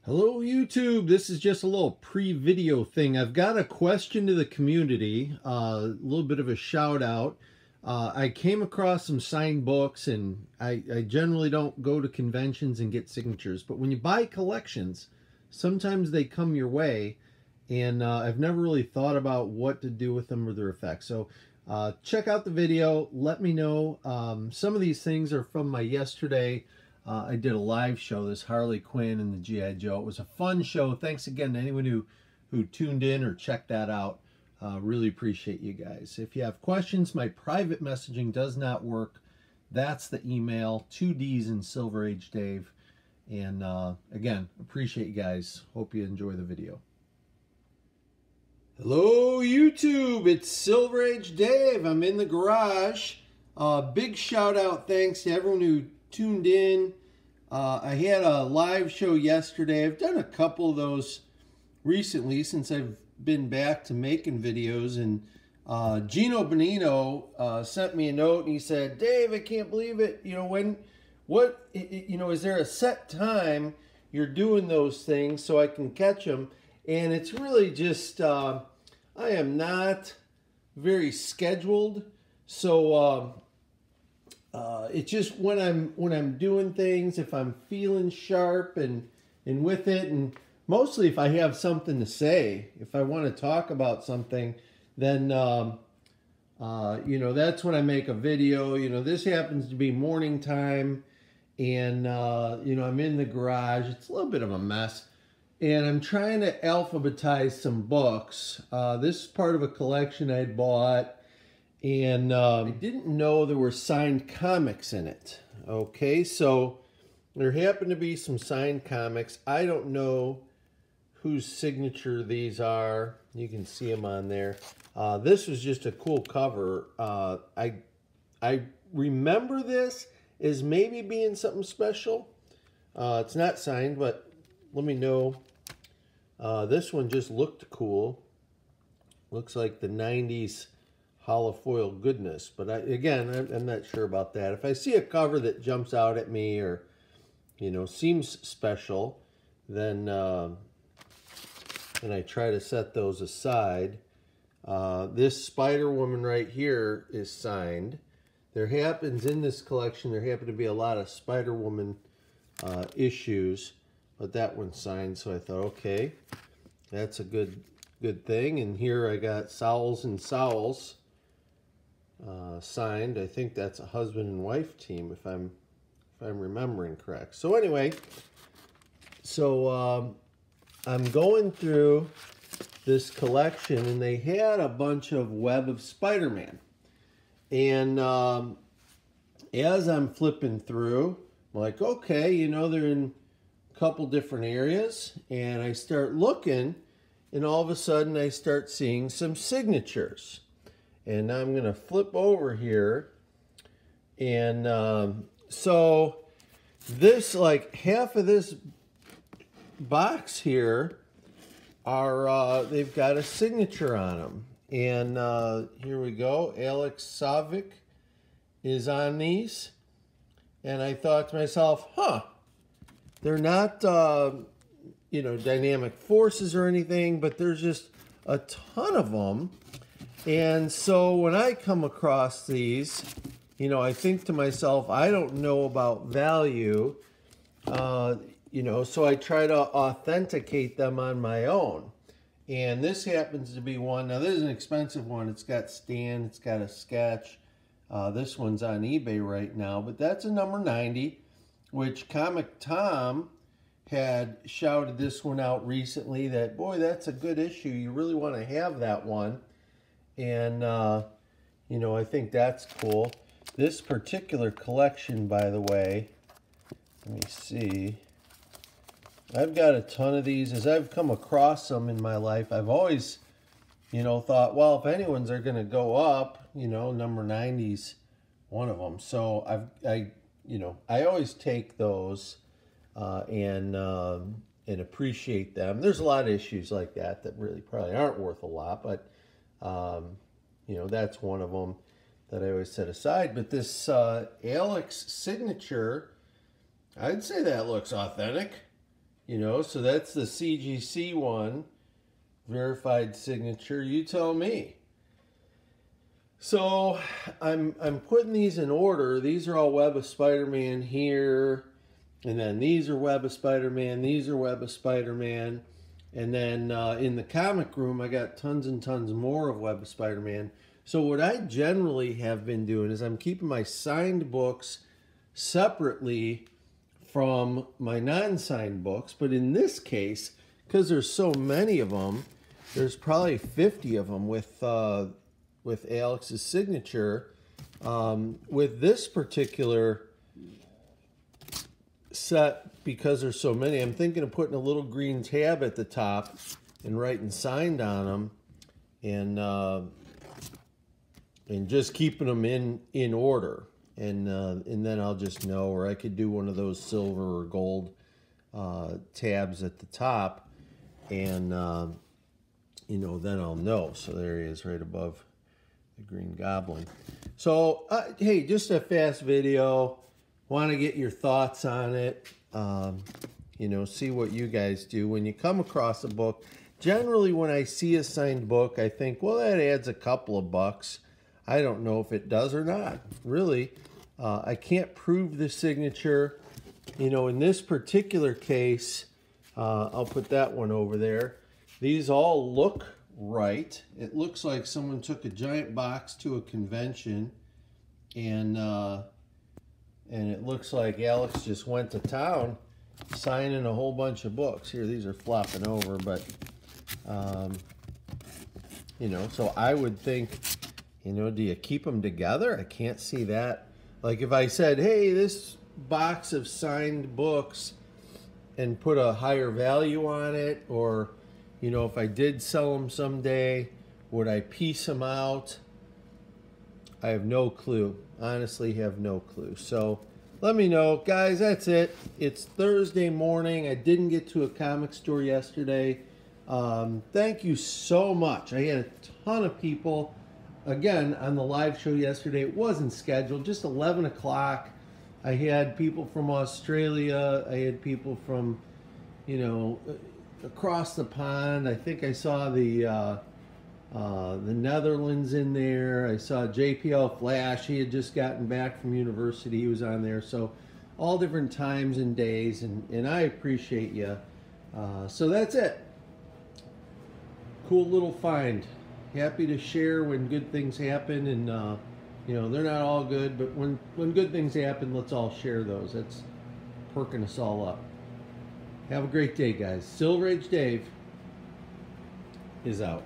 Hello YouTube, this is just a little pre-video thing. I've got a question to the community, a little bit of a shout out. I came across some signed books, and I generally don't go to conventions and get signatures, but when you buy collections, sometimes they come your way, and I've never really thought about what to do with them or their effects. So check out the video, let me know. Some of these things are from my yesterday. I did a live show, this Harley Quinn and the G.I. Joe. It was a fun show. Thanks again to anyone who tuned in or checked that out. Really appreciate you guys. If you have questions, my private messaging does not work. That's the email, 2Ds in Silver Age Dave. And again, appreciate you guys. Hope you enjoy the video. Hello YouTube, it's Silver Age Dave. I'm in the garage. Big shout out, thanks to everyone who tuned in. I had a live show yesterday. I've done a couple of those recently since I've been back to making videos, and Gino Bonino sent me a note and he said, Dave, I can't believe it. You know, is there a set time you're doing those things so I can catch them? And it's really just, I am not very scheduled. So it's just when I'm doing things, if I'm feeling sharp and with it, and mostly if I have something to say, if I want to talk about something, then you know, that's when I make a video. You know, this happens to be morning time, and you know, I'm in the garage. It's a little bit of a mess, and I'm trying to alphabetize some books. This is part of a collection I bought. And I didn't know there were signed comics in it. Okay, so there happen to be some signed comics. I don't know whose signature these are. You can see them on there. This was just a cool cover. I remember this as maybe being something special. It's not signed, but let me know. This one just looked cool. Looks like the 90s holofoil goodness, but again, I'm not sure about that. If I see a cover that jumps out at me, or you know, seems special, then I try to set those aside. This Spider-Woman right here is signed. There happens in this collection, there happen to be a lot of Spider-Woman issues, but that one's signed, so I thought, okay, that's a good thing. And here I got Sowles and Sowles signed. I think that's a husband and wife team, if I'm remembering correct. So anyway, so I'm going through this collection, and they had a bunch of Web of Spider-Man, and as I'm flipping through, I'm like, okay, you know, they're in a couple different areas, and I start looking, and all of a sudden I start seeing some signatures. And now I'm going to flip over here, and so this, like half of this box here are, they've got a signature on them. And here we go, Alex Savick is on these. And I thought to myself, huh, they're not, you know, dynamic forces or anything, but there's just a ton of them. And so when I come across these, you know, I think to myself, I don't know about value, you know, so I try to authenticate them on my own. And this happens to be one. Now, this is an expensive one. It's got Stan, it's got a sketch. This one's on eBay right now, but that's a number 90, which Comic Tom had shouted this one out recently, that, boy, that's a good issue. You really want to have that one. And, you know, I think that's cool. This particular collection, by the way, let me see. I've got a ton of these. As I've come across them in my life, I've always, you know, thought, well, if anyone's are going to go up, you know, number 90's one of them. So you know, I always take those and appreciate them. There's a lot of issues like that that really probably aren't worth a lot, but you know, that's one of them that I always set aside. But this Alex signature, I'd say that looks authentic. You know, so that's the CGC one, verified signature. You tell me. So I'm putting these in order. These are all Web of Spider-Man here, and then these are Web of Spider-Man. These are Web of Spider-Man, and then in the comic room I got tons and tons more of Web of Spider-Man. So what I generally have been doing is I'm keeping my signed books separately from my non-signed books, but in this case, because there's so many of them, there's probably 50 of them with Alex's signature. With this particular set, because there's so many, I'm thinking of putting a little green tab at the top and writing signed on them, and just keeping them in order. And then I'll just know, or I could do one of those silver or gold tabs at the top, and you know, then I'll know. So there he is right above the Green Goblin. So hey, just a fast video. Want to get your thoughts on it. You know, see what you guys do when you come across a book. Generally, when I see a signed book, I think, well, that adds a couple of bucks. I don't know if it does or not, really. I can't prove the signature. You know, in this particular case, I'll put that one over there. These all look right. It looks like someone took a giant box to a convention, and it looks like Alex just went to town signing a whole bunch of books. Here, these are flopping over, but, you know, so I would think, you know, do you keep them together? I can't see that. Like if I said, hey, this box of signed books, and put a higher value on it, or, you know, if I did sell them someday, would I piece them out? I have no clue. Honestly, have no clue. So let me know. Guys, that's it. It's Thursday morning. I didn't get to a comic store yesterday. Thank you so much. I had a ton of people. Again, on the live show yesterday, it wasn't scheduled, just 11 o'clock. I had people from Australia. I had people from, you know, across the pond. I think I saw the Netherlands in there. I saw JPL Flash. He had just gotten back from university. He was on there. So all different times and days, and I appreciate you. So that's it. Cool little find. Happy to share when good things happen, and you know, they're not all good, but when good things happen, let's all share those. That's perking us all up. Have a great day, guys. Silver Age Dave is out.